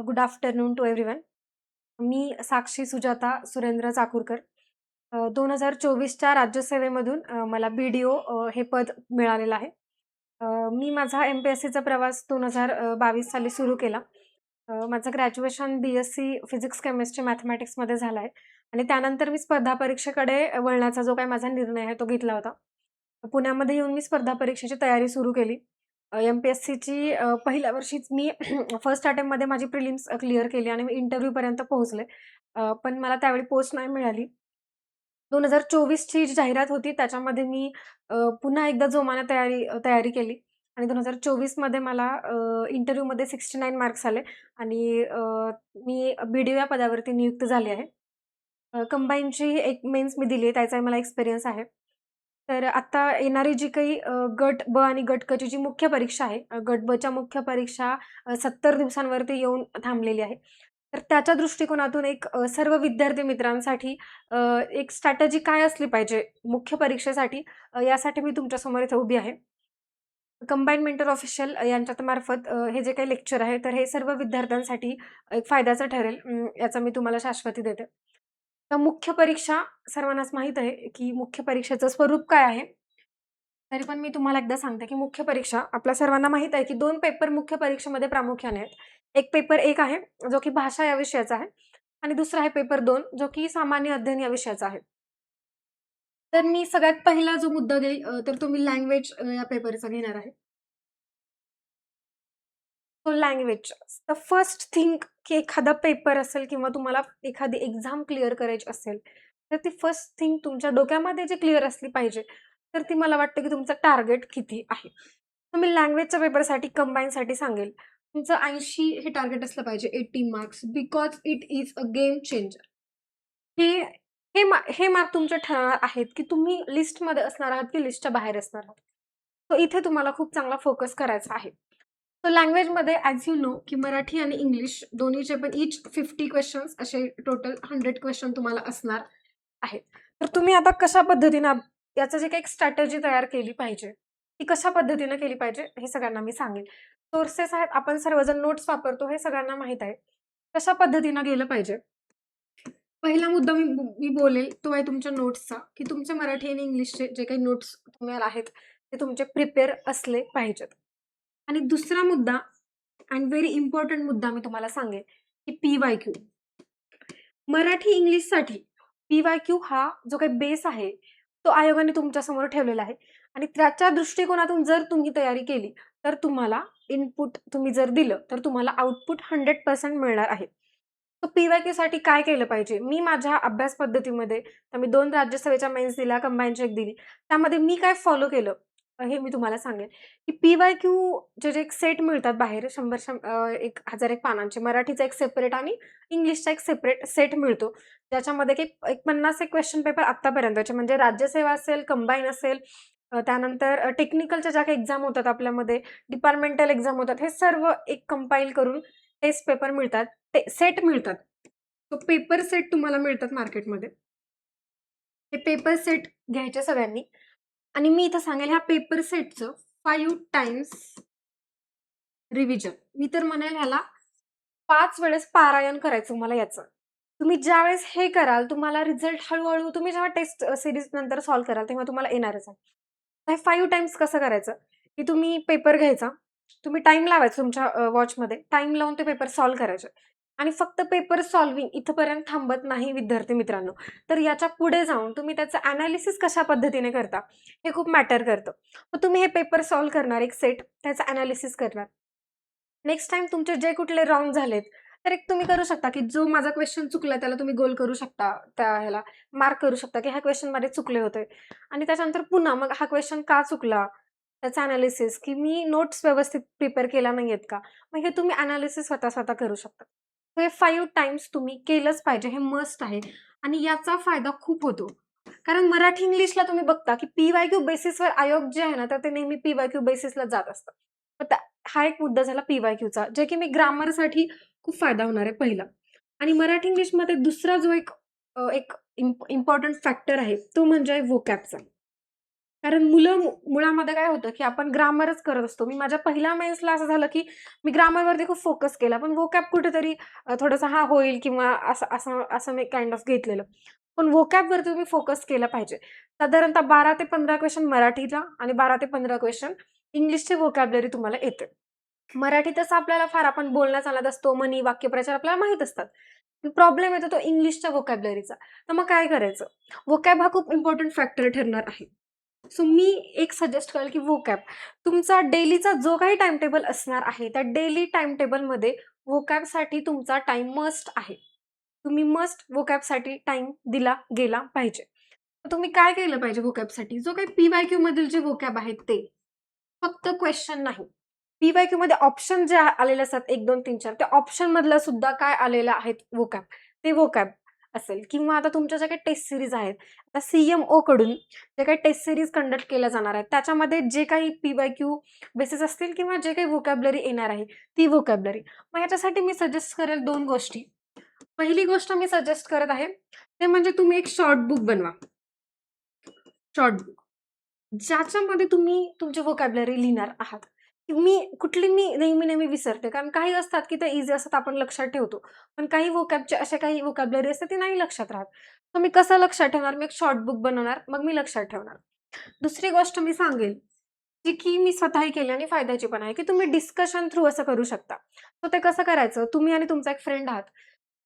Good afternoon to everyone. मी साक्षी सुजाता सुरेंद्र चाकूरकर. 2024च्या राज्यसेवेमधून मला BDO हे पद मिळालेलं आहे. मी माझा MPSCचा प्रवास 2022 साली सुरू केला. माझं ग्रॅज्युएशन BSc फिजिक्स, केमिस्ट्री, मॅथमॅटिक्समध्ये झालं आहे आणि त्यानंतर मी स्पर्धा परीक्षेकडे वळण्याचा जो काही माझा निर्णय आहे तो घेतला होता. पुण्यामध्ये येऊन मी स्पर्धा परीक्षेची तयारी सुरू केली. MPSCची पहिल्या वर्षीच मी फर्स्ट अटेम्प्टमध्ये माझी प्रिलिम्स क्लिअर केली आणि मी इंटरव्ह्यूपर्यंत पोहोचले. पण मला त्यावेळी पोस्ट नाही मिळाली. 2024ची जी जाहिरात होती त्याच्यामध्ये मी पुन्हा एकदा जोमाने तयारी केली आणि 2024मध्ये मला इंटरव्ह्यूमध्ये 69 मार्क्स आले आणि मी BDO या पदावरती नियुक्त झाली आहे. कंबाईनची एक मेन्स मी दिली आहे, त्याचाही मला एक्सपिरियन्स आहे. तर आता येणारी जी काही गट ब आणि गट क ची जी मुख्य परीक्षा आहे, गट ब च्या मुख्य परीक्षा 70 दिवसांवरती येऊन थांबलेली आहे. तर त्याच्या दृष्टिकोनातून एक सर्व विद्यार्थी मित्रांसाठी एक स्ट्रॅटेजी काय असली पाहिजे मुख्य परीक्षेसाठी, यासाठी मी तुमच्यासमोर इथे उभी आहे. कंबाईन्ड मेंटर ऑफिशियल यांच्या मार्फत हे जे काही लेक्चर आहे, तर हे सर्व विद्यार्थ्यांसाठी एक फायद्याचं ठरेल, याचा मी तुम्हाला शाश्वती देते. तर मुख्य परीक्षा सर्वांनाच माहीत आहे, की मुख्य परीक्षेचं स्वरूप काय आहे. तरी पण मी तुम्हाला एकदा सांगते, की मुख्य परीक्षा आपल्या सर्वांना माहीत आहे, की 2 पेपर मुख्य परीक्षेमध्ये प्रामुख्याने आहेत. एक पेपर 1 आहे, जो की भाषा या विषयाचा आहे आणि दुसरा आहे पेपर 2 जो की सामान्य अध्ययन या विषयाचा आहे. तर मी सगळ्यात पहिला जो मुद्दा घेईल तर तो मी लँग्वेज या पेपरचा घेणार आहे. So language the first thing, की एखादा पेपर असेल किंवा तुम्हाला एखादी एक्झाम क्लिअर करायची असेल, तर ती फर्स्ट थिंग तुमच्या डोक्यामध्ये जी क्लिअर असली पाहिजे, तर ती मला वाटतं की तुमचं टार्गेट किती आहे. तर मी लँग्वेजच्या पेपरसाठी कंबाईनसाठी सांगेल, तुमचं 80 हे टार्गेट असलं पाहिजे, 80 marks, because it is a game changer. हे हे मार्क तुमचे ठरवणार आहेत, की तुम्ही लिस्टमध्ये असणार आहात, की लिस्टच्या बाहेर असणार आहात. सो इथे तुम्हाला खूप चांगला फोकस करायचा आहे. सो लँग्वेजमध्ये ॲज यू नो, की मराठी आणि इंग्लिश दोन्हीचे पण ईच 50 क्वेश्चन्स असे टोटल 100 क्वेश्चन तुम्हाला असणार आहेत. तर तुम्ही आता कशा पद्धतीनं याचं जे काही स्ट्रॅटेजी तयार केली पाहिजे, ती कशा पद्धतीनं केली पाहिजे हे सगळ्यांना मी सांगेन. सोर्सेस आहेत, आपण सर्वजण नोट्स वापरतो हे सगळ्यांना माहीत आहे. कशा पद्धतीनं गेलं पाहिजे? पहिला मुद्दा मी बोलेल तो आहे तुमच्या नोट्सचा, की तुमचे मराठी आणि इंग्लिशचे जे काही नोट्स तुम्हाला आहेत, ते तुमचे प्रिपेअर असले पाहिजेत. आणि दुसरा मुद्दा अँड व्हेरी इम्पोर्टंट मुद्दा मी तुम्हाला सांगेन, की PYQ. मराठी इंग्लिशसाठी PYQ हा जो काही बेस आहे, तो आयोगाने तुमच्यासमोर ठेवलेला आहे आणि त्याच्या दृष्टिकोनातून जर तुम्ही तयारी केली, तर तुम्हाला इनपुट तुम्ही जर दिलं, तर तुम्हाला आउटपुट 100% मिळणार आहे. तर PYQसाठी काय केलं पाहिजे? मी माझ्या अभ्यास पद्धतीमध्ये तर मी 2 राज्यसेवेच्या मेन्स दिल्या, कंबाईनची 1 दिली. त्यामध्ये मी काय फॉलो केलं हे मी तुम्हाला सांगेन, की PYQ जे एक सेट मिळतात बाहेर 1000 पानांचे, मराठीचा एक सेपरेट आणि इंग्लिशचा एक सेपरेट सेट मिळतो. ज्याच्यामध्ये एक 50 एक क्वेश्चन पेपर आत्तापर्यंतचे म्हणजे राज्यसेवा असेल, कंबाईन असेल, त्यानंतर टेक्निकलच्या ज्या काही एक्झाम होतात आपल्यामध्ये, डिपार्टमेंटल एक्झाम होतात, हे सर्व एक कंपाईल करून टेस्ट पेपर मिळतात. ते सेट मिळतात. तो पेपर सेट तुम्हाला मिळतात मार्केटमध्ये. हे पेपर सेट घ्यायचे सगळ्यांनी आणि मी इथं सांगेल ह्या पेपर सेटचं 5 टाइम्स रिव्हिजन. मी तर म्हणेल ह्याला 5 वेळेस पारायण करायचं तुम्हाला याचं. तुम्ही ज्यावेळेस हे कराल, तुम्हाला रिझल्ट हळू तुम्ही जेव्हा टेस्ट सीरीज नंतर सॉल्व्ह कराल, तेव्हा तुम्हाला येणारच आहे. तर हे 5 टाइम्स कसं करायचं, की तुम्ही पेपर घ्यायचा, तुम्ही टाईम लावायचा तुमच्या वॉचमध्ये. टाईम लावून ते पेपर सॉल्व्ह करायचे आणि फक्त पेपर सॉल्व्हिंग इथपर्यंत थांबत नाही विद्यार्थी मित्रांनो. तर याच्या पुढे जाऊन तुम्ही त्याचं एनालिसिस कशा पद्धतीने करता, हे खूप मॅटर करतं. मग तुम्ही हे पेपर सॉल्व्ह करणार, एक सेट, त्याचं एनालिसिस करणार. नेक्स्ट टाईम तुमचे जे कुठले रॉंग झालेत, तर एक तुम्ही करू शकता, की जो माझा क्वेश्चन चुकला त्याला तुम्ही गोल करू शकता. त्या ह्याला मार्क करू शकता, की ह्या क्वेश्चनमध्ये चुकले होते आणि त्याच्यानंतर पुन्हा मग हा क्वेश्चन का चुकला? त्याचं एनालिसिस, की मी नोट्स व्यवस्थित प्रिपेअर केल्या नाहीयेत का? मग हे तुम्ही एनालिसिस स्वतः करू शकता. तर हे 5 टाइम्स तुम्ही केलंच पाहिजे. हे मस्ट आहे आणि याचा फायदा खूप होतो. कारण मराठी इंग्लिशला तुम्ही बघता, की PYQ बेसिसवर आयोग जे आहे ना, तर ते नेहमी PYQ बेसिसला जात असतात. मग हा एक मुद्दा झाला PYQचा, जे की मी ग्रामरसाठी खूप फायदा होणार आहे पहिला. आणि मराठी इंग्लिशमध्ये दुसरा जो एक इम्पोर्टंट फॅक्टर आहे, तो म्हणजे व्होकॅबचा. कारण मुळामध्ये काय होतं, की आपण ग्रामरच करत असतो. मी माझ्या पहिल्या मेन्सला असं झालं, की मी ग्रामरवरती खूप फोकस केला. पण व्होकॅब कुठेतरी थोडंसं होईल किंवा असं असं असं मी काइंड ऑफ घेतलेलं. पण व्होकॅबवरती तुम्ही फोकस केला पाहिजे. साधारणतः 12 ते 15 क्वेशन मराठीला आणि 12 ते 15 क्वेशन इंग्लिशचे व्होकॅब्युलरी तुम्हाला येते. मराठी तसं आपल्याला फार आपण बोलण्यात चालत असतो, म्हणी, वाक्यप्रचार आपल्याला माहीत असतात. प्रॉब्लेम येतो तो इंग्लिशच्या व्होकॅब्युलरीचा. तर मग काय करायचं? व्होकॅब हा खूप इम्पोर्टंट फॅक्टर ठरणार आहे. सो मी एक सजेस्ट करेल, की व्होकॅब तुमचा डेलीचा जो काही टाईम टेबल असणार आहे, त्या डेली टाईम टेबलमध्ये व्होकॅबसाठी तुमचा टाईम मस्ट आहे. तुम्ही मस्ट व्होकॅबसाठी टाईम दिला गेला पाहिजे. तर तुम्ही काय केलं पाहिजे व्होकॅबसाठी? जो काही पी-वाय-क्यू मधील जे व्होकॅब आहेत ते. फक्त क्वेश्चन नाही. पी-वाय-क्यू मध्ये ऑप्शन जे आलेले असतात 1, 2, 3, 4 त्या ऑप्शन मधलं सुद्धा काय आलेलं आहे व्होकॅब, ते व्होकॅब असेल किंवा आता तुमच्या ज्या काही टेस्ट सीरीज आहेत, आता सी-एम-ओ कडून जे काही टेस्ट सीरीज कंडक्ट केल्या जाणार आहेत, त्याच्यामध्ये जे काही पी-वाय-क्यू बेसिस असतील किंवा जे काही व्होकॅब्युलरी येणार आहे, ती व्होकॅब्युलरी. मग याच्यासाठी मी सजेस्ट करेल 2 गोष्टी. पहिली गोष्ट मी सजेस्ट करत आहे, ते म्हणजे तुम्ही एक शॉर्ट बुक बनवा. Short book. ज्याच्यामध्ये तुम्ही तुमची व्होकॅब्युलरी लिहिणार आहात. मी नेहमी विसरते. कारण काही असतात, की ते ईझी असतात आपण लक्षात ठेवतो. पण काही व्होकॅबचे अशा काही व्होकॅब्युलरी असतात ती नाही लक्षात राहत. तर मी कसं लक्षात ठेवणार? मी एक शॉर्ट बुक बनवणार, मग मी लक्षात ठेवणार. दुसरी गोष्ट मी सांगेल, जी की मी स्वतःही केली आणि फायद्याची पण आहे, की तुम्ही डिस्कशन थ्रू असं करू शकता. तर ते कसं करायचं? तुम्ही आणि तुमचा एक फ्रेंड आहात.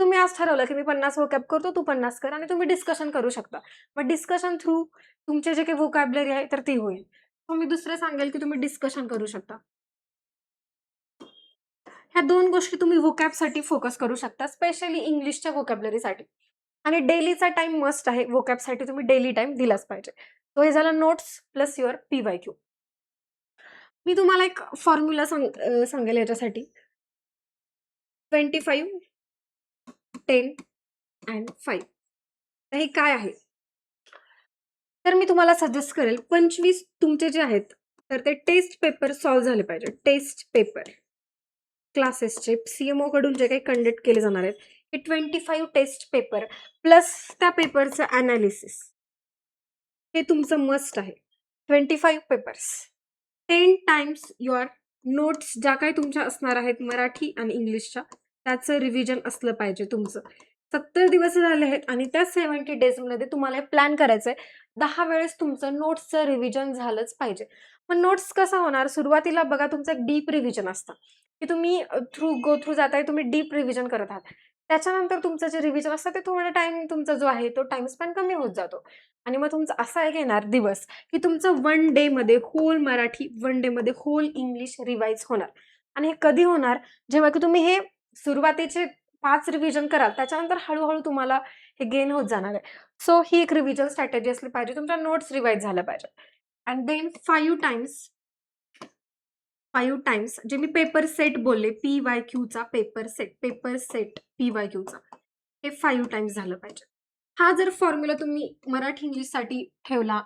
तुम्ही आज ठरवलं, की मी 50 व्होकॅब करतो, तू 50 कर आणि तुम्ही डिस्कशन करू शकता. मग डिस्कशन थ्रू तुमचे जे काही व्होकॅब्युलरी आहे तर ती होईल. मग मी दुसरं सांगेल, की तुम्ही डिस्कशन करू शकता. ह्या 2 गोष्टी तुम्ही व्होकॅबसाठी फोकस करू शकता, स्पेशली इंग्लिशच्या व्होकॅब्युलरीसाठी. आणि डेलीचा टाईम मस्ट आहे. व्होकॅबसाठी तुम्ही डेली टाईम दिलाच पाहिजे. सो हे झालं नोट्स प्लस युअर पी-वाय-क्यू. मी तुम्हाला एक फॉर्म्युला सांगेल याच्यासाठी 25, 10 अँड 5. तर हे काय आहे? तर मी तुम्हाला सजेस्ट करेल 25 तुमचे जे आहेत, तर ते टेस्ट पेपर सॉल्व्ह झाले पाहिजे. Test paper. क्लासेसचे सी-एम-ओ कडून जे काही कंडक्ट केले जाणार आहेत, हे 25 टेस्ट पेपर प्लस त्या पेपरचं एनालिसिस. हे तुमचं मस्ट आहे. 25 पेपर्स. 10 टाइम्स युअर नोट्स ज्या काही तुमच्या असणार आहेत मराठी आणि इंग्लिशच्या, त्याचं रिव्हिजन असलं पाहिजे तुमचं. 70 दिवस झाले आहेत आणि त्या 70 डेजमध्ये तुम्हाला प्लॅन करायचंय. 10 वेळेस तुमचं नोट्सचं रिव्हिजन झालंच पाहिजे. मग नोट्स कसं होणार? सुरुवातीला बघा तुमचं एक डीप रिव्हिजन असतं, की तुम्ही गो थ्रू जाताय, तुम्ही डीप रिव्हिजन करत आहात. त्याच्यानंतर तुमचं जे रिव्हिजन असतं ते थोडा टाईम तुमचा जो आहे तो टाईम स्पॅन कमी होत जातो. आणि मग तुमचा असा एक येणार दिवस, की तुमचं 1 डेमध्ये होल मराठी, 1 डेमध्ये होल इंग्लिश रिवाईज होणार. आणि हे कधी होणार? जेव्हा की तुम्ही हे सुरुवातीचे 5 रिव्हिजन कराल, त्याच्यानंतर हळू तुम्हाला हे गेन होत जाणार आहे. सो ही एक रिव्हिजन स्ट्रॅटेजी असली पाहिजे. तुमच्या नोट्स रिवाईज झाल्या पाहिजेत. अँड देन 5 टाइम्स जे मी पेपर सेट बोलले, पी-वाय-क्यूचा पेपर सेट पी-वाय-क्यूचा. हे 5 टाइम्स झालं पाहिजे. हा जर फॉर्म्युला तुम्ही मराठी इंग्लिशसाठी ठेवला,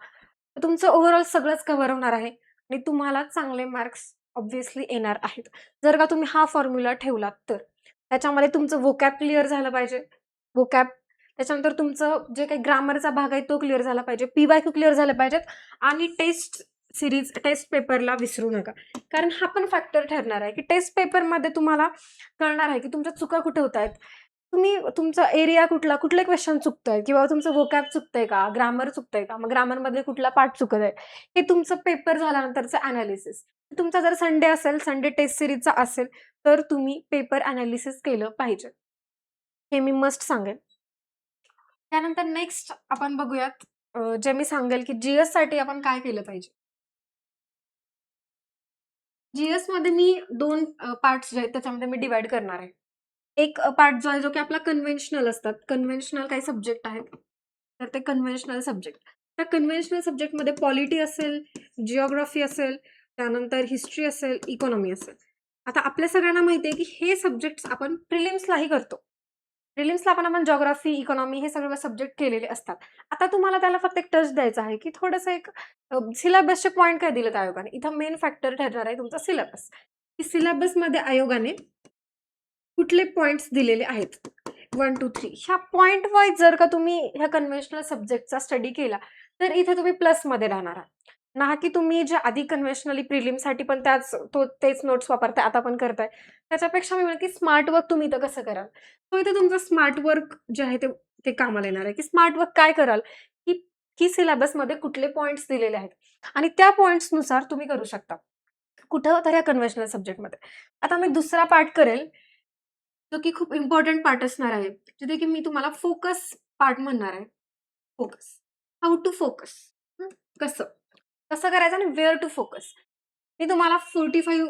तर तुमचं ओव्हरऑल सगळंच कव्हर होणार आहे आणि तुम्हाला चांगले मार्क्स ऑब्व्हियसली येणार आहेत. जर का तुम्ही हा फॉर्म्युला ठेवलात तर. त्याच्यामध्ये तुमचं व्होकॅब क्लिअर झालं पाहिजे. व्होकॅब त्याच्यानंतर तुमचं जे काही ग्रामरचा भाग आहे तो क्लिअर झाला पाहिजे. पी-वाय-क्यू क्लिअर झाले पाहिजेत आणि टेस्ट पेपरला विसरू नका. कारण हा पण फॅक्टर ठरणार आहे, की टेस्ट पेपरमध्ये तुम्हाला कळणार आहे, की तुमच्या चुका कुठे होतायत. तुम्ही तुमचा एरिया कुठले क्वेश्चन चुकतंय किंवा तुमचं व्होकॅब चुकतंय का? ग्रामर चुकतंय का? मग ग्रामरमध्ये कुठला पार्ट चुकत आहे? हे तुमचं पेपर झाल्यानंतरचं एनालिसिस. तुमचा जर संडे असेल, संडे टेस्ट सीरीजचा असेल, तर तुम्ही पेपर एनालिसिस केलं पाहिजे. हे मी मस्ट सांगेन. त्यानंतर नेक्स्ट आपण बघूयात जे मी सांगेल, की जी-एससाठी आपण काय केलं पाहिजे? जी-एसमध्ये मी 2 पार्ट्स जे आहेत त्याच्यामध्ये मी डिव्हाईड करणार आहे. एक पार्ट जो आहे जो की आपला कन्व्हेन्शनल असतात. कन्व्हेन्शनल काही सब्जेक्ट आहेत. तर ते कन्व्हेन्शनल सब्जेक्ट. त्या कन्व्हेन्शनल सब्जेक्टमध्ये पॉलिटी असेल, जिओग्राफी असेल, त्यानंतर हिस्ट्री असेल, इकॉनॉमी असेल. आता आपल्या सगळ्यांना माहिती आहे, की हे सब्जेक्ट्स आपण प्रिलिम्सलाही करतो. प्रिलिम्सला पण आपण जिओग्राफी, इकॉनॉमी हे सगळे सब्जेक्ट केलेले असतात. आता तुम्हाला त्याला फक्त एक टच द्यायचा आहे, की थोडंसं एक सिलेबसचे पॉइंट काय दिलेत आयोगाने. इथं मेन फॅक्टर ठरणार आहे तुमचा सिलेबस. की सिलेबसमध्ये आयोगाने कुठले पॉइंट्स दिलेले आहेत. 1, 2, 3 ह्या पॉइंट वाईज जर का तुम्ही ह्या कन्व्हेन्शनल सब्जेक्टचा स्टडी केला, तर इथे तुम्ही प्लसमध्ये राहणार आहात. ना की तुम्ही जे आधी कन्व्हेन्शनली प्रिलिमसाठी पण तेच नोट्स वापरताय, आता पण करताय. त्याच्यापेक्षा मी म्हणेन की स्मार्ट वर्क तुम्ही इथं कसं कराल? सो इथे तुमचं स्मार्ट वर्क जे आहे ते ते कामाला येणार आहे, की स्मार्ट वर्क काय कराल? की की सिलेबसमध्ये कुठले पॉइंट्स दिलेले आहेत आणि त्या पॉइंट्सनुसार तुम्ही करू शकता. कुठं तर या कन्व्हेन्शनल सब्जेक्टमध्ये. आता मी दुसरा पार्ट करेल, जो की खूप इम्पोर्टंट पार्ट असणार आहे. जिथे की मी तुम्हाला फोकस पार्ट म्हणणार आहे. फोकस. How to focus. कसं? कसं करायचं आणि वेअर टू फोकस. मी तुम्हाला 45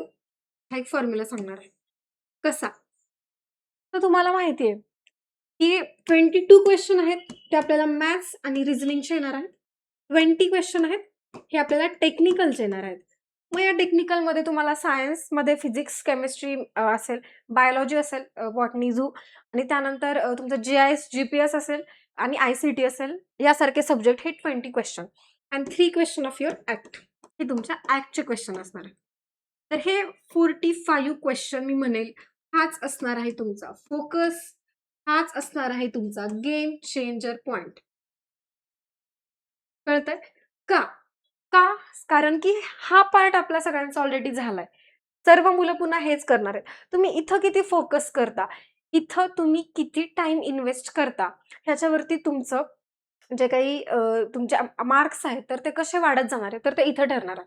हा एक फॉर्म्युला सांगणार आहे. कसा? तर तुम्हाला माहिती आहे, की 22 क्वेश्चन आहेत, ते आपल्याला मॅथ्स आणि रिझनिंगचे येणार आहेत. 20 क्वेश्चन आहेत, हे आपल्याला टेक्निकलचे येणार आहेत. मग या टेक्निकलमध्ये तुम्हाला सायन्समध्ये फिजिक्स, केमिस्ट्री असेल, बायोलॉजी असेल, बॉटनी, झू आणि त्यानंतर तुमचं जी-आय-एस, जी-पी-एस असेल आणि आय-सी-टी असेल, यासारखे सब्जेक्ट हे 20 question and 3 question of your act. हे तुमच्या ॲक्टचे क्वेश्चन असणार आहेत. तर हे 45 क्वेश्चन मी म्हणेल, हाच असणार आहे तुमचा फोकस, हाच असणार आहे तुमचा गेम चेंजर पॉइंट. कळतंय? का? का? कारण की हा पार्ट आपल्या सगळ्यांचा ऑलरेडी झालाय. सर्व मुलं पुन्हा हेच करणार आहेत. तुम्ही इथं किती फोकस करता, इथं तुम्ही किती टाईम इन्व्हेस्ट करता, ह्याच्यावरती तुमचं जे काही तुमचे मार्क्स आहेत, तर ते कसे वाढत जाणार आहेत, तर ते इथं ठरणार आहे.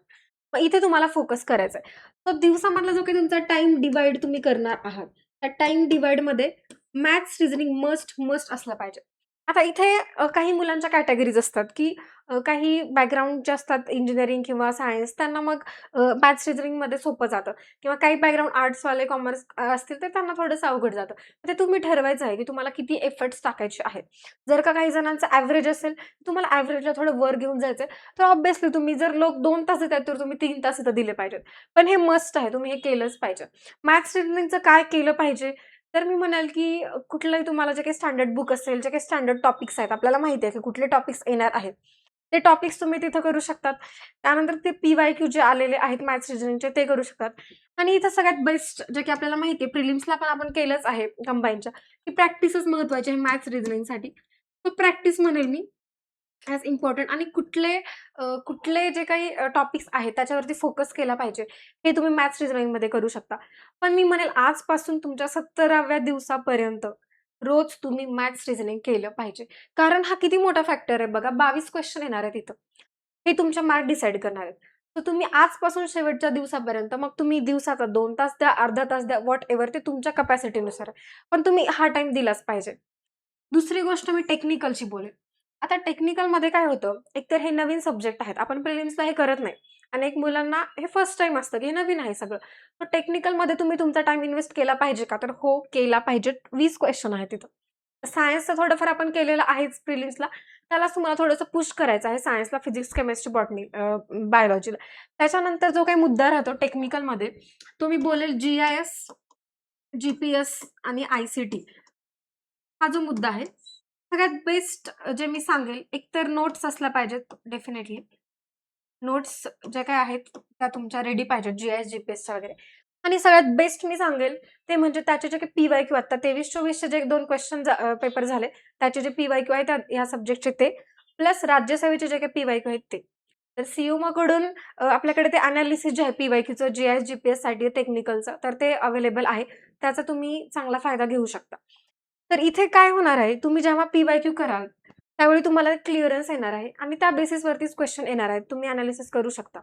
मग इथे तुम्हाला फोकस करायचा आहे. तर दिवसामधला जो काही तुमचा टाईम डिव्हाईड तुम्ही करणार आहात, त्या टाईम डिव्हाईडमध्ये मॅथ्स, रिझनिंग मस्ट असलं पाहिजे. आता इथे काही मुलांच्या कॅटेगरीज असतात, की काही बॅकग्राऊंड जे असतात इंजिनिअरिंग किंवा सायन्स त्यांना मग मॅथ्स रिझनिंगमध्ये सोपं जातं किंवा काही बॅकग्राऊंड आर्ट्सवाले, कॉमर्स असतील तर त्यांना थोडंसं अवघड जातं. ते तुम्ही ठरवायचं आहे, की तुम्हाला किती एफर्ट्स टाकायचे आहेत. जर का काही जणांचं ॲव्हरेज असेल, तुम्हाला ॲव्हरेजला थोडं वर घेऊन जायचंय, तर ऑब्व्हियसली तुम्ही जर लोक 2 तास देतायत, तर तुम्ही 3 तास इथं दिले पाहिजेत. पण हे मस्ट आहे, तुम्ही हे केलंच पाहिजे. मॅथ्स रिझनिंगचं काय केलं पाहिजे? तर मी म्हणाल, की कुठलंही तुम्हाला जे काही स्टँडर्ड बुक असेल, जे काही स्टँडर्ड टॉपिक्स आहेत, आपल्याला माहिती आहे, की कुठले टॉपिक्स येणार आहेत. ते टॉपिक्स तुम्ही तिथं करू शकतात. त्यानंतर ते पी-वाय-क्यू जे आलेले आहेत मॅथ्स रिझनिंगचे ते करू शकतात. आणि इथं सगळ्यात बेस्ट जे की आपल्याला माहिती आहे प्रिलिम्सला पण आपण केलंच आहे कंबाईनच्या, की प्रॅक्टिसच महत्त्वाची आहे मॅथ्स रिझनिंगसाठी. तर प्रॅक्टिस म्हणेल मी ॲज इम्पोर्टंट आणि कुठले जे काही टॉपिक्स आहेत त्याच्यावरती फोकस केला पाहिजे, हे तुम्ही मॅथ्स रिझनिंगमध्ये करू शकता. पण मी म्हणेल आजपासून तुमच्या 17व्या दिवसापर्यंत रोज तुम्ही मॅथ्स रिझनिंग केलं पाहिजे. कारण हा किती मोठा फॅक्टर आहे बघा, 22 क्वेश्चन येणार आहेत इथं. हे तुमच्या मार्क डिसाईड करणार आहेत. तर तुम्ही आजपासून शेवटच्या दिवसापर्यंत मग तुम्ही दिवसाचा 2 तास द्या, अर्धा तास द्या, व्हॉटएव्हर ते तुमच्या कॅपॅसिटीनुसार आहे. पण तुम्ही हा टाईम दिलाच पाहिजे. दुसरी गोष्ट मी टेक्निकलची बोलेन. आता टेक्निकलमध्ये काय होतं, एकतर हे नवीन सब्जेक्ट आहेत. आपण प्रिलिम्सला हे करत नाही. अनेक मुलांना हे फर्स्ट टाईम असतं, की हे नवीन आहे सगळं. तर टेक्निकलमध्ये तुम्ही तुमचा टाईम इन्व्हेस्ट केला पाहिजे का? तर हो, केला पाहिजे. 20 क्वेश्चन आहेत तिथं. सायन्सचं थोडंफार आपण केलेलं आहेच प्रिलिम्सला. त्यालाच तुम्हाला थोडंसं पुश करायचं आहे सायन्सला, फिजिक्स, केमिस्ट्री, बॉटनी, बायोलॉजीला. त्याच्यानंतर जो काही मुद्दा राहतो टेक्निकलमध्ये, तो मी बोलेल जी-आय-एस, जी-पी-एस आणि आय-सी-टी. हा जो मुद्दा आहे, सगळ्यात बेस्ट जे मी सांगेल, एकतर नोट्स असल्या पाहिजेत डेफिनेटली. नोट्स ज्या काही आहेत, त्या तुमच्या रेडी पाहिजेत, जी-आय-एस, जी-पी-एसच्या वगैरे. आणि सगळ्यात बेस्ट मी सांगेल, ते म्हणजे त्याचे जे काही पी-वाय-क्यू आता 23-24चे जे 2 क्वेश्चन पेपर झाले, त्याचे जे पी-वाय-क्यू आहेत ह्या सब्जेक्टचे ते, प्लस राज्यसेवेचे जे काही पी-वाय-क्यू आहेत ते. तर सी-यू-कडून आपल्याकडे ते एनालिसिस जे आहे पी-वाय-क्यूचं, जी-आय-एस, जी-पी-एससाठी टेक्निकलचं, तर ते अवेलेबल आहे. त्याचा तुम्ही चांगला फायदा घेऊ शकता. तर इथे काय होणार आहे, तुम्ही जेव्हा पी-वाय-क्यू कराल, त्यावेळी तुम्हाला क्लिअरन्स येणार आहे आणि त्या बेसिसवरतीच क्वेश्चन येणार आहेत. तुम्ही एनालिसिस करू शकता.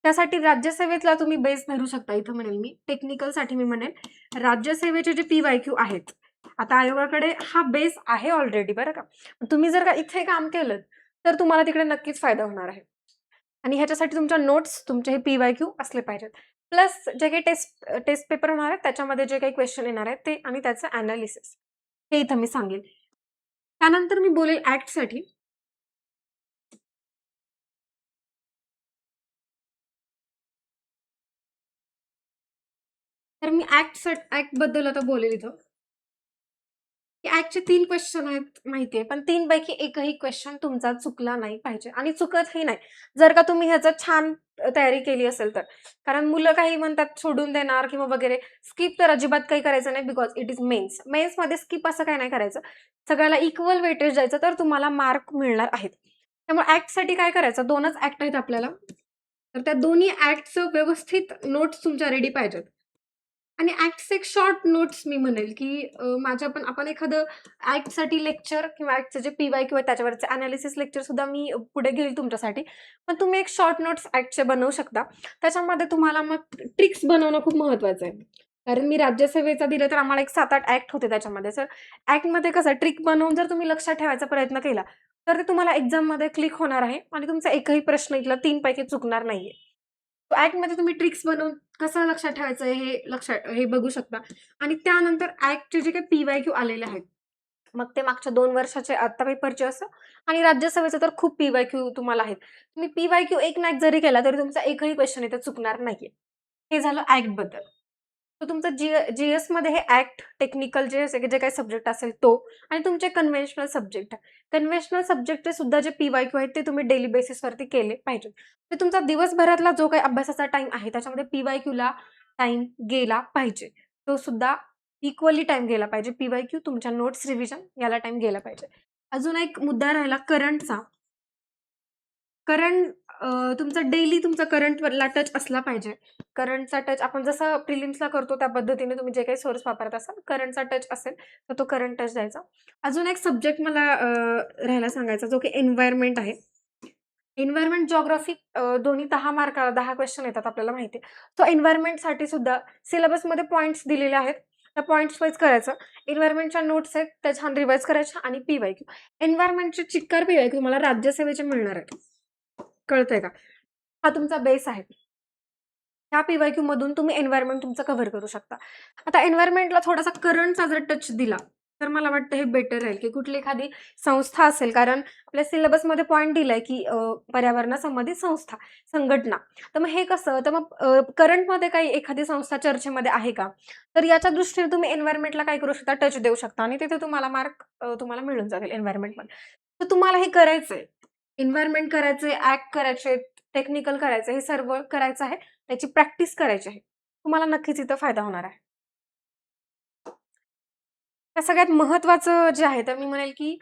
त्यासाठी राज्यसेवेतला तुम्ही बेस धरू शकता इथं म्हणेल मी. टेक्निकलसाठी मी म्हणेन, राज्यसेवेचे जे पी-वाय-क्यू आहेत, आता आयोगाकडे हा बेस आहे ऑलरेडी बरं का. तुम्ही जर का इथे काम केलंत, तर तुम्हाला तिकडे नक्कीच फायदा होणार आहे. आणि ह्याच्यासाठी तुमच्या नोट्स, तुमचे हे पी-वाय-क्यू असले पाहिजेत. प्लस जे काही टेस्ट पेपर होणार आहेत, त्याच्यामध्ये जे काही क्वेश्चन येणार आहेत ते आणि त्याचं एनालिसिस. हे इथं मी सांगेल. त्यानंतर मी बोलेल ॲक्टसाठी. तर मी ॲक्टबद्दल आता बोलेल इथं. की ॲक्टचे 3 क्वेश्चन आहेत माहिती आहे, पण 3 पैकी एकही क्वेश्चन तुमचा चुकला नाही पाहिजे आणि चुकतही नाही. जर का तुम्ही ह्याचं छान तयारी केली असेल तर. कारण मुलं काही म्हणतात सोडून देणार किंवा वगैरे. स्किप तर अजिबात काही करायचं नाही बिकॉज इट इज मेन्स. मेन्समध्ये स्किप असं काही नाही करायचं. सगळ्याला इक्वल वेटेज द्यायचं तर तुम्हाला मार्क मिळणार आहेत. त्यामुळे ॲक्टसाठी काय करायचं 2च ॲक्ट आहेत आपल्याला. तर त्या दोन्ही ऍक्टचं व्यवस्थित नोट्स तुमच्या रेडी पाहिजेत. आणि ऍक्टचे एक शॉर्ट नोट्स मी म्हणेल, की माझ्या पण आपण एखादं ऍक्टसाठी लेक्चर किंवा ऍक्टचं जे पी-वाय-क्यू आहे त्याच्यावरचे अनालिसिस लेक्चर सुद्धा मी पुढे घेईल तुमच्यासाठी. पण तुम्ही एक शॉर्ट नोट्स ऍक्टचे बनवू शकता. त्याच्यामध्ये तुम्हाला मग ट्रिक्स बनवणं खूप महत्वाचं आहे. कारण मी राज्यसेवेचा दिलं तर आम्हाला एक 7-8 ऍक्ट होते त्याच्यामध्ये. तर ऍक्टमध्ये कसं ट्रिक बनवून जर तुम्ही लक्षात ठेवायचा प्रयत्न केला, तर ते तुम्हाला एक्झाममध्ये क्लिक होणार आहे आणि तुमचा एकही प्रश्न इथला 3 पैकी चुकणार नाहीये. ॲक्टमध्ये तुम्ही ट्रिक्स बनवून कसं लक्षात ठेवायचं हे बघू शकता आणि त्यानंतर ॲक्टचे जे काही पी-वाय-क्यू आलेले आहेत, मग ते मागच्या 2 वर्षाचे आत्ता पेपरचे असो आणि राज्यसेवेचे तर खूप पी-वाय-क्यू तुम्हाला आहेत. तुम्ही पी-वाय-क्यू एक ना एक जरी केला तरी तुमचा एकही क्वेश्चन इथे चुकणार नाहीये. हे झालं ॲक्टबद्दल. तर तुमचं जी-एसमध्ये हे ॲक्ट, टेक्निकल जे काही सब्जेक्ट असेल तो आणि तुमचे कन्व्हेन्शनल सब्जेक्ट. कन्व्हेन्शनल सब्जेक्टचे सुद्धा जे पी-वाय-क्यू आहेत ते तुम्ही डेली बेसिसवरती केले पाहिजेत. तर तुमचा दिवसभरातला जो काही अभ्यासाचा टाईम आहे त्याच्यामध्ये पी-वाय-क्यूला टाईम गेला पाहिजे. तो सुद्धा इक्वली टाईम गेला पाहिजे. पी-वाय-क्यू, तुमच्या नोट्स रिव्हिजन याला टाईम गेला पाहिजे. अजून एक मुद्दा राहिला करंटचा. करंट तुमचा डेली तुमचा करंटवरला टच असला पाहिजे. करंटचा टच आपण जसं प्रिलिम्सला करतो त्या पद्धतीने तुम्ही जे काही सोर्स वापरत असाल, करंटचा टच असेल तर तो करंट टच द्यायचा. अजून एक सब्जेक्ट मला राहायला सांगायचा जो की एन्व्हायर्नमेंट आहे. एन्व्हायर्नमेंट, जिओग्राफी दोन्ही 10 मार्काला 10 क्वेश्चन येतात आपल्याला माहिती आहे. सो एन्व्हायर्नमेंटसाठी सुद्धा सिलेबसमध्ये पॉइंट्स दिलेले आहेत. त्या पॉइंट्स वाईज करायचं. एन्व्हायर्नमेंटच्या नोट्स आहेत त्या छान रिवाईज करायच्या आणि पी-वाय-क्यू. एन्व्हायर्नमेंटचे चिक्कार पी-वाय-क्यू तुम्हाला राज्यसेवेचे मिळणार आहेत. कळतंय का? हा तुमचा बेस आहे. ह्या पी-वाय-क्यू मधून तुम्ही एन्व्हायर्नमेंट तुमचं कव्हर करू शकता. आता एन्व्हायर्नमेंटला थोडासा करंटचा जर टच दिला, तर मला वाटतं हे बेटर राहील, की कुठली एखादी संस्था असेल कारण आपल्या सिलेबसमध्ये पॉइंट दिलाय, की पर्यावरणासंबंधित संस्था, संघटना. तर मग हे कसं? तर मग करंटमध्ये काही एखादी संस्था चर्चेमध्ये आहे का? तर याच्या दृष्टीने तुम्ही एन्व्हायर्नमेंटला काय करू शकता? टच देऊ शकता आणि तिथे तुम्हाला मार्क तुम्हाला मिळून जातील एन्व्हायर्नमेंटमध्ये. तर तुम्हाला हे करायचंय. एन्व्हायर्नमेंट करायचंय, ॲक्ट करायचे, टेक्निकल करायचं, हे सर्व करायचं आहे. त्याची प्रॅक्टिस करायची आहे. तुम्हाला नक्कीच इथं फायदा होणार आहे. त्या सगळ्यात महत्त्वाचं जे आहे तर मी म्हणेल, की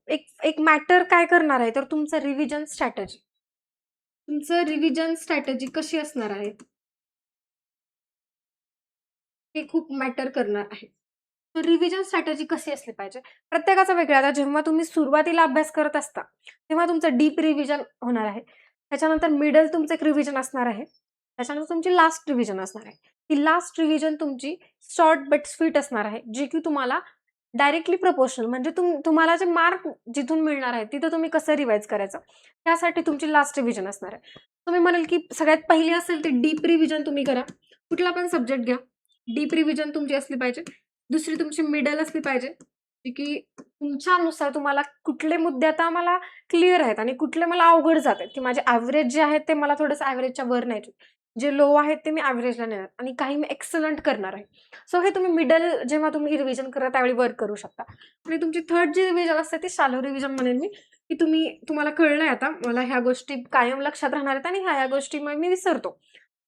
एक एक मॅटर काय करणार आहे, तर तुमचं रिव्हिजन स्ट्रॅटेजी. तुमचं रिव्हिजन स्ट्रॅटेजी कशी असणार आहे? हे खूप मॅटर करणार आहे. तर रिव्हिजन स्ट्रॅटेजी कशी असली पाहिजे? प्रत्येकाचं वेगळं. आता जेव्हा तुम्ही सुरुवातीला अभ्यास करत असता, तेव्हा तुमचं डीप रिव्हिजन होणार आहे. त्याच्यानंतर मिडल तुमचं एक रिव्हिजन असणार आहे. त्याच्यानंतर तुमची लास्ट रिव्हिजन असणार आहे. ती लास्ट रिव्हिजन तुमची शॉर्ट बट स्वीट असणार आहे, जी की तुम्हाला डायरेक्टली प्रपोर्शनल म्हणजे तुम्हाला जे मार्क जिथून मिळणार आहेत, तिथं तुम्ही कसं रिवाईज करायचं, त्यासाठी तुमची लास्ट रिव्हिजन असणार आहे. तुम्ही म्हणाल, की सगळ्यात पहिली असेल ती डीप रिव्हिजन तुम्ही करा. कुठला पण सब्जेक्ट घ्या. डीप रिव्हिजन तुमची असली पाहिजे. दुसरी तुमची मिडल असली पाहिजे, जी की तुमच्यानुसार तुम्हाला कुठले मुद्दे आता मला क्लिअर आहेत आणि कुठले मला अवघड जातात, की माझे एव्हरेज जे आहेत ते मला थोडंसं एव्हरेजच्या वर न्यायचे. जे लो आहेत ते मी एव्हरेजला नेणार आणि काही मी एक्सलंट करणार आहे. सो हे तुम्ही मिडल जेव्हा तुम्ही रिव्हिजन करा त्यावेळी वर्क करू शकता. आणि तुमची थर्ड जी रिव्हिजन असते ती शॅलो रिव्हिजन म्हणेन मी, की तुम्हाला कळलंय आता मला ह्या गोष्टी कायम लक्षात राहणार आहेत आणि ह्या गोष्टी मग मी विसरतो.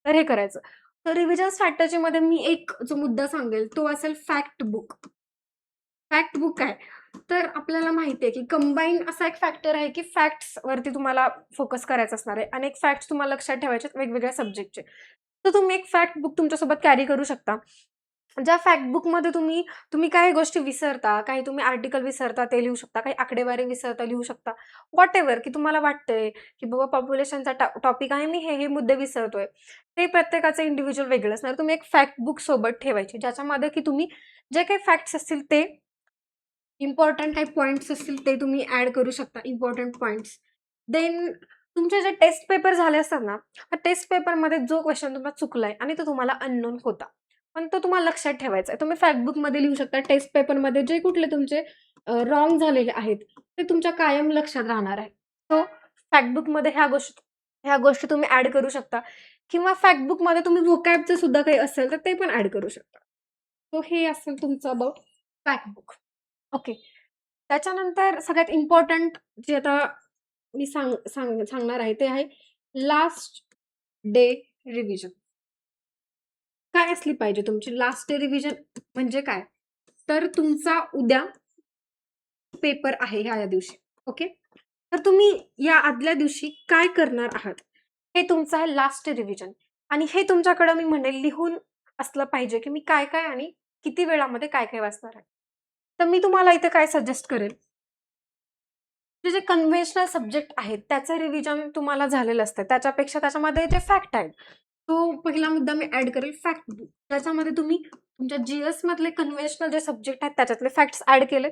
तर हे करायचं. तर रिव्हिजन स्ट्रॅटेजीमध्ये मी एक जो मुद्दा सांगेल तो असेल फॅक्ट बुक. फॅक्ट बुक काय? तर आपल्याला माहिती आहे, की कंबाईन असा एक फॅक्टर आहे, की फॅक्ट्स वरती तुम्हाला फोकस करायचा असणार आहे. अनेक फॅक्ट्स तुम्हाला लक्षात ठेवायचे वेगवेगळ्या सब्जेक्टचे. तर तुम्ही एक फॅक्ट बुक तुमच्यासोबत कॅरी करू शकता. ज्या फॅक्ट बुकमध्ये तुम्ही तुम्ही काही गोष्टी विसरता, काही तुम्ही आर्टिकल विसरता ते लिहू शकता, काही आकडेवारी विसरता लिहू शकता. व्हॉटएव्हर की तुम्हाला वाटतंय, की बाबा पॉप्युलेशनचा टॉपिक आहे, मी हे मुद्दे विसरतोय. ते प्रत्येकाचं इंडिव्हिज्युअल वेगळं असणार. तुम्ही एक फॅक्ट बुक सोबत ठेवायची, ज्याच्यामध्ये की तुम्ही जे काही फॅक्ट्स असतील ते इम्पोर्टंट काही पॉइंट्स असतील ते तुम्ही ॲड करू शकता, इम्पोर्टंट पॉइंट्स. देन तुमचे जे टेस्ट पेपर झाले असतात ना, त्या टेस्ट पेपरमध्ये जो क्वेश्चन तुम्हाला चुकलाय आणि तो तुम्हाला अननोन होता. पण तो तुम्हाला लक्षात ठेवायचा आहे. तुम्ही फॅक्ट बुकमध्ये लिहू शकता. टेस्ट पेपरमध्ये जे कुठले तुमचे झालेले आहेत, ते तुमच्या कायम लक्षात राहणार आहे. सो फॅक्ट बुकमध्ये ह्या गोष्टी तुम्ही ॲड करू शकता किंवा फॅक्ट बुकमध्ये तुम्ही व्होकॅबचं सुद्धा काही असेल, तर ते पण ॲड करू शकता. सो हे असेल तुमचं अबाउट फॅक्ट बुक. ओके. त्याच्यानंतर सगळ्यात इम्पोर्टंट जे आता मी सांगणार आहे ते आहे लास्ट डे रिव्हिजन. काय असली पाहिजे तुमची लास्ट डे रिव्हिजन म्हणजे काय? तर तुमचा उद्या पेपर आहे ह्या दिवशी. ओके. तर तुम्ही या आदल्या दिवशी काय करणार आहात? हे तुमचं आहे लास्ट रिव्हिजन. आणि हे तुमच्याकडे मी म्हणेल लिहून असलं पाहिजे, की मी काय-काय आणि किती वेळामध्ये काय-काय वाचणार आहे. तर मी तुम्हाला इथे काय सजेस्ट करेल, जे कन्व्हेन्शनल सब्जेक्ट आहेत त्याचं रिव्हिजन तुम्हाला झालेलं असतं. त्याच्यापेक्षा त्याच्यामध्ये जे फॅक्ट आहेत, तो पहिला मुद्दा मी ॲड करेल फॅक्ट बुक. त्याच्यामध्ये तुम्ही तुमच्या जीएस मधले कन्व्हेन्शनल जे सब्जेक्ट आहेत त्याच्यातले फॅक्ट्स ॲड केलेत.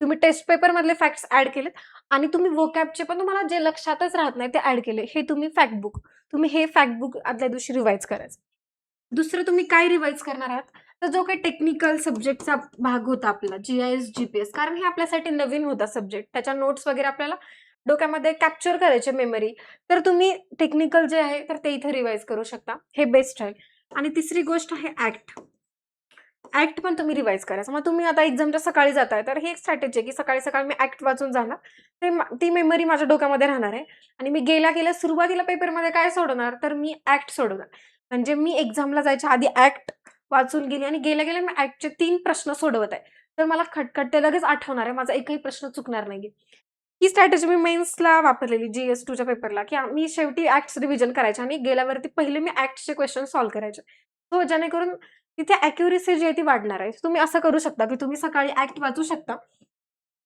तुम्ही टेस्ट पेपर मधले फॅक्ट्स ॲड केलेत आणि तुम्ही व्होकॅबचे पण तुम्हाला जे लक्षातच राहत नाही ते ॲड केले. हे तुम्ही फॅक्ट बुक. तुम्ही हे फॅक्ट बुक आदल्या दिवशी रिवाईज करायचं. दुसरं तुम्ही काय रिवाईज करणार आहात? तर जो काही टेक्निकल सब्जेक्टचा भाग होता आपला जी-आय-एस, जी-पी-एस, कारण हे आपल्यासाठी नवीन होता सब्जेक्ट. त्याच्या नोट्स वगैरे आपल्याला डोक्यामध्ये कॅप्चर करायचे मेमरी. तर तुम्ही टेक्निकल जे आहे तर ते इथे रिवाईज करू शकता. हे बेस्ट आहे. आणि तिसरी गोष्ट आहे ॲक्ट. ॲक्ट पण तुम्ही रिवाईज करायचं. मग तुम्ही आता एक्झामच्या सकाळी जाताय, तर ही एक स्ट्रॅटेजी आहे, की सकाळी-सकाळी मी ॲक्ट वाचून जाणार. ती मेमरी माझ्या डोक्यामध्ये राहणार आहे आणि मी गेल्या-गेल्या सुरुवातीला पेपरमध्ये काय सोडवणार, तर मी ॲक्ट सोडवणार. म्हणजे मी एक्झामला जायच्या आधी ॲक्ट वाचून गेली आणि गेल्या-गेल्या मी ॲक्टचे 3 प्रश्न सोडवत आहे. तर मला खटखट ते लगेच आठवणार आहे. माझा एकही प्रश्न चुकणार नाहीये. ही स्ट्रॅटेजी मी मेन्सला वापरलेली जी-एस-2च्या पेपरला, की मी शेवटी ॲक्ट्स रिव्हिजन करायचे आणि गेल्यावरती पहिले मी ॲक्ट्सचे क्वेश्चन सॉल्व्ह करायचे. हो, जेणेकरून तिथे ॲक्युरसी जी आहे ती वाढणार आहे. तुम्ही असं करू शकता, की तुम्ही सकाळी ॲक्ट वाचू शकता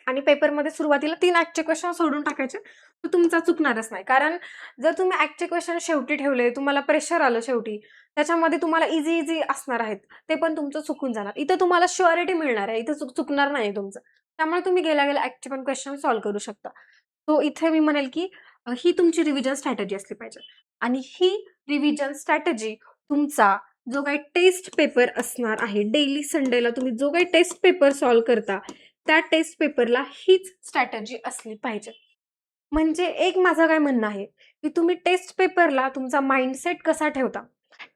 आणि पेपरमध्ये सुरुवातीला 3 ॲक्टचे क्वेश्चन सोडून टाकायचे. तर तुमचा चुकणारच नाही. कारण जर तुम्ही ॲक्टचे क्वेश्चन शेवटी ठेवले, तुम्हाला प्रेशर आलं शेवटी, त्याच्यामध्ये तुम्हाला इझी असणार आहेत. ते पण तुमचं चुकून जाणार. इथे तुम्हाला शुअरिटी मिळणार आहे. इथे चुकणार नाही तुमचं. त्यामुळे तुम्ही गेल्या-गेल्या ॲक्टचे पण क्वेश्चन सॉल्व्ह करू शकता. सो इथे मी म्हणेल, की ही तुमची रिव्हिजन स्ट्रॅटेजी असली पाहिजे. आणि ही रिव्हिजन स्ट्रॅटेजी तुमचा जो काही टेस्ट पेपर असणार आहे, डेली संडेला तुम्ही जो काही टेस्ट पेपर सॉल्व्ह करता, त्या टेस्ट पेपरला हीच स्ट्रॅटेजी असली पाहिजे. म्हणजे एक माझं काय म्हणणं आहे, की तुम्ही टेस्ट पेपरला तुमचा माइंडसेट कसा ठेवता,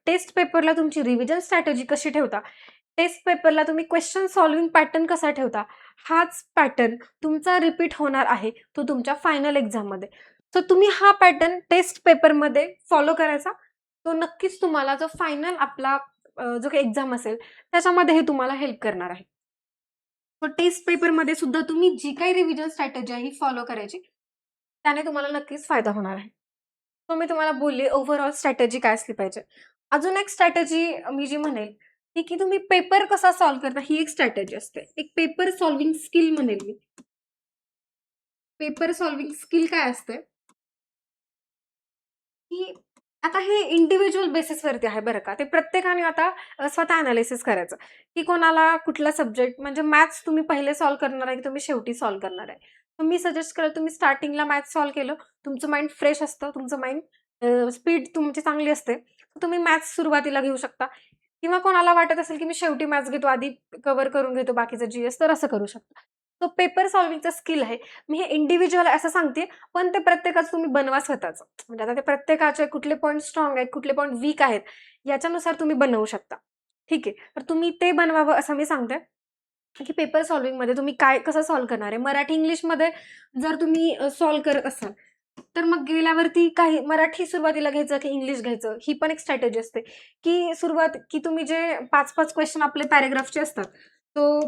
टेस्ट पेपरला तुमची रिव्हिजन स्ट्रॅटेजी कशी ठेवता, टेस्ट पेपरला तुम्ही क्वेश्चन सॉल्व्हिंग पॅटर्न कसा ठेवता, हाच पॅटर्न तुमचा रिपीट होणार आहे, तो तुमच्या फायनल एक्झाममध्ये. सो तुम्ही हा पॅटर्न टेस्ट पेपरमध्ये फॉलो करायचा. तो नक्कीच तुम्हाला जो फायनल आपला जो काही एक्झाम असेल, त्याच्यामध्ये हे तुम्हाला हेल्प करणार आहे. टेस्ट पेपरमध्ये सुद्धा तुम्ही जी काही रिव्हिजन स्ट्रॅटेजी आहे ही फॉलो करायची. त्याने तुम्हाला नक्कीच फायदा होणार आहे. सो मी तुम्हाला बोलली ओव्हरऑल स्ट्रॅटेजी काय असली पाहिजे. अजून एक स्ट्रॅटेजी मी जी म्हणेल, ती की तुम्ही पेपर कसा सॉल्व्ह करता ही एक स्ट्रॅटेजी असते. एक पेपर सॉल्व्हिंग स्किल म्हणेल मी. पेपर सॉल्व्हिंग स्किल काय असते, की आता हे इंडिव्हिज्युअल बेसिसवरती आहे बरं का. ते प्रत्येकाने आता स्वतः एनालिसिस करायचं, की कोणाला कुठला सब्जेक्ट म्हणजे मॅथ्स तुम्ही पहिले सॉल्व्ह करणार आहे, की तुम्ही शेवटी सॉल्व्ह करणार आहे. तर मी सजेस्ट करेल तुम्ही स्टार्टिंगला मॅथ्स सॉल्व्ह केलं, तुमचं माइंड फ्रेश असतं, तुमचं माइंड स्पीड तुमची चांगली असते. तर तुम्ही मॅथ्स सुरुवातीला घेऊ शकता किंवा कोणाला वाटत असेल, की मी शेवटी मॅथ्स घेतो, आधी कव्हर करून घेतो बाकीचं जी-एस, तर असं करू शकता. तो पेपर सॉल्व्हिंगचा स्किल आहे. मी हे इंडिव्हिज्युअल असं सांगते, पण ते प्रत्येकाचं तुम्ही बनवा स्वतःचं. म्हणजे आता ते प्रत्येकाचे कुठले पॉइंट स्ट्रॉंग आहेत, कुठले पॉइंट वीक आहेत, याच्यानुसार तुम्ही बनवू शकता. ठीक आहे. तर तुम्ही ते बनवावं असं मी सांगते, की पेपर सॉल्व्हिंगमध्ये तुम्ही काय कसं सॉल्व्ह करणार आहे. मराठी, इंग्लिशमध्ये जर तुम्ही सॉल्व्ह करत असाल, तर मग गेल्यावरती काही मराठी सुरुवातीला घ्यायचं की इंग्लिश घ्यायचं, ही पण एक स्ट्रॅटेजी असते, की तुम्ही जे 5-5 क्वेश्चन आपले पॅराग्राफचे असतात, तो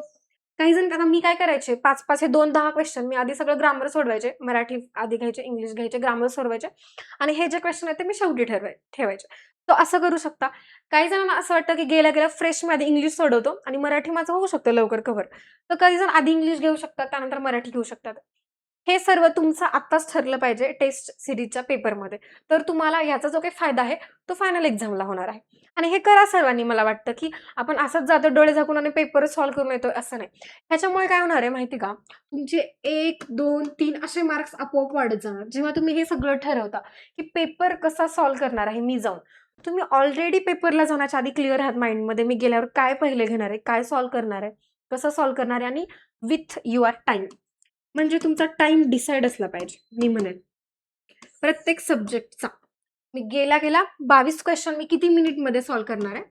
काही जण आता मी काय करायचे 5-5 हे 2-10 क्वेश्चन मी आधी सगळं ग्रामर सोडवायचे. मराठी आधी घ्यायचे, इंग्लिश घ्यायचे, ग्रामर सोडवायचे आणि हे जे क्वेश्चन आहेत ते मी शेवटी ठेवायचे. तो असं करू शकता. काही जणांना असं वाटतं की गेल्या-गेल्या फ्रेश मी आधी इंग्लिश सोडवतो आणि मराठी माझं होऊ शकतं लवकर कव्हर. तर काही जण आधी इंग्लिश घेऊ शकतात, त्यानंतर मराठी घेऊ शकतात. हे सर्व तुमचं आत्ताच ठरलं पाहिजे टेस्ट सीरीजच्या पेपरमध्ये. तर तुम्हाला याचा जो काही फायदा आहे, तो फायनल एक्झामला होणार आहे. आणि हे करा सर्वांनी मला वाटतं, की आपण असंच जातो डोळे झाकून आणि पेपर सॉल्व्ह करून येतोय असं नाही. ह्याच्यामुळे काय होणार आहे माहिती का? तुमचे 1, 2, 3 असे मार्क्स आपोआप वाढत जाणार. जेव्हा तुम्ही हे सगळं ठरवता, की पेपर कसा सॉल्व्ह करणार आहे मी जाऊन. तुम्ही ऑलरेडी पेपरला जाण्याच्या आधी क्लिअर आहात माइंडमध्ये मी गेल्यावर काय पहिले घेणार आहे, काय सॉल्व्ह करणार आहे, कसं सॉल्व्ह करणार आहे आणि विथ युअर टाईम. म्हणजे तुमचा टाईम डिसाईड असला पाहिजे, मी म्हणेन. प्रत्येक सब्जेक्टचा. मी गेल्या-गेल्या 22 क्वेश्चन मी किती मिनिटमध्ये सॉल्व्ह करणार आहे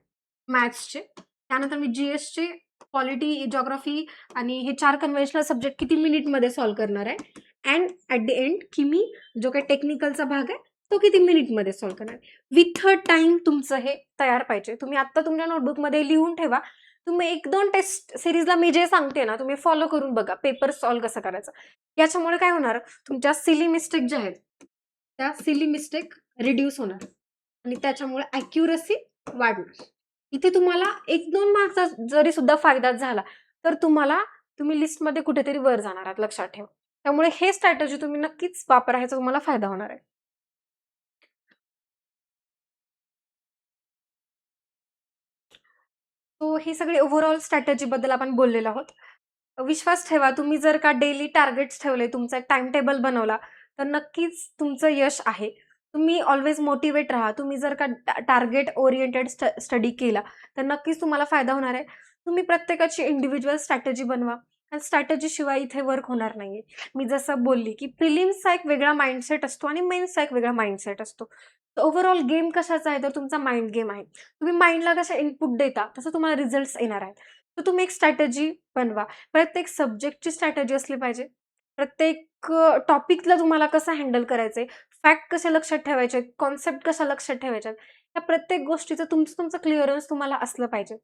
मॅथ्सचे. त्यानंतर मी जी-एसचे पॉलिटी, जिओग्राफी आणि हे 4 कन्व्हेन्शनल सब्जेक्ट किती मिनिटमध्ये सॉल्व्ह करणार आहे अँड ॲट द एंड की मी जो काही टेक्निकलचा भाग आहे, तो किती मिनिटमध्ये सॉल्व्ह करणार आहे. विथ अ टाईम तुमचं हे तयार पाहिजे. तुम्ही आत्ता तुमच्या नोटबुकमध्ये लिहून ठेवा. तुम्ही 1-2 टेस्ट सीरीजला मी जे सांगते ना, तुम्ही फॉलो करून बघा. पेपर सॉल्व्ह कसा करायचा. याच्यामुळे काय होणार, तुमच्या सिली मिस्टेक ज्या आहेत, त्या सिली मिस्टेक रिड्यूस होणार आणि त्याच्यामुळे ॲक्युरसी वाढणार. इथे तुम्हाला 1-2 मार्कचा जरी सुद्धा फायदा झाला, तर तुम्ही लिस्टमध्ये कुठेतरी वर जाणार आहात, लक्षात ठेवा. त्यामुळे हे स्ट्रॅटेजी तुम्ही नक्कीच वापरा, ह्याचा तुम्हाला फायदा होणार आहे. सो ही सगळी ओव्हरऑल स्ट्रॅटेजीबद्दल आपण बोललेलो आहोत. विश्वास ठेवा, तुम्ही जर का डेली टार्गेट्स ठेवले, तुमचा एक टाईम टेबल बनवला, तर नक्कीच तुमचं यश आहे. तुम्ही ऑल्वेज मोटिव्हेट राहा. तुम्ही जर का टार्गेट ओरिएंटेड स्टडी केला, तर नक्कीच तुम्हाला फायदा होणार आहे. तुम्ही प्रत्येकाची इंडिव्हिज्युअल स्ट्रॅटेजी बनवा. आणि स्ट्रॅटेजीशिवाय इथे वर्क होणार नाहीये. मी जसं बोलली, की प्रिलिम्सचा एक वेगळा माइंडसेट असतो आणि मेन्सचा एक वेगळा माइंडसेट असतो. ओव्हरऑल गेम कशाचा आहे, तर तुमचा माइंड गेम आहे. तुम्ही माइंडला कसं इनपुट देता, तसं तुम्हाला रिझल्ट्स येणार आहेत. तर तुम्ही एक स्ट्रॅटेजी बनवा. प्रत्येक सब्जेक्टची स्ट्रॅटेजी असली पाहिजे. प्रत्येक टॉपिकला तुम्हाला कसं हँडल करायचंय, फॅक्ट कशा लक्षात ठेवायचे, कॉन्सेप्ट कशा लक्षात ठेवायच्यात, या प्रत्येक गोष्टीचं तुमचं क्लिअरन्स तुम्हाला असलं पाहिजे.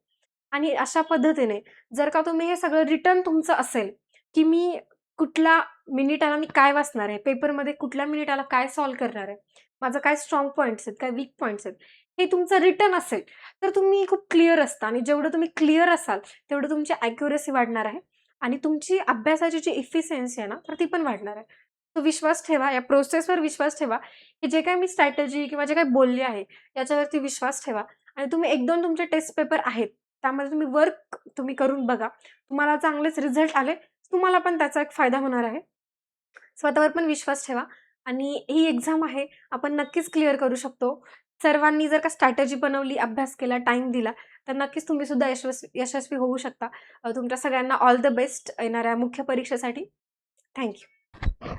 आणि अशा पद्धतीने जर का तुम्ही हे सगळं रिटर्न तुमचं असेल, की मी कुठल्या मिनिटाला मी काय वाचणार आहे, पेपरमध्ये कुठल्या मिनिटाला काय सॉल्व्ह करणार आहे, माझं काय स्ट्राँग पॉइंट्स आहेत, काय वीक पॉइंट्स आहेत, हे तुमचं रिटर्न असेल, तर तुम्ही खूप क्लिअर असता आणि जेवढं तुम्ही क्लिअर असाल, तेवढं तुमची ॲक्युरसी वाढणार आहे आणि तुमची अभ्यासाची जी इफिशियन्सी आहे ना, तर ती पण वाढणार आहे. तो विश्वास ठेवा, या प्रोसेसवर विश्वास ठेवा, की जे काही मी स्ट्रॅटेजी किंवा जे काही बोलले आहे, याच्यावरती विश्वास ठेवा आणि तुम्ही 1-2 तुमचे टेस्ट पेपर आहेत, त्यामध्ये तुम्ही वर्क करून बघा. तुम्हाला चांगलेच रिझल्ट आले, तुम्हाला पण त्याचा एक फायदा होणार आहे. स्वतःवर पण विश्वास ठेवा आणि ही एक्झाम आहे, आपण नक्कीच क्लिअर करू शकतो. सर्वांनी जर का स्ट्रॅटेजी बनवली, अभ्यास केला, टाईम दिला, तर नक्कीच तुम्ही सुद्धा यशस्वी होऊ शकता. तुमच्या सगळ्यांना ऑल द बेस्ट येणाऱ्या मुख्य परीक्षेसाठी. Thank you.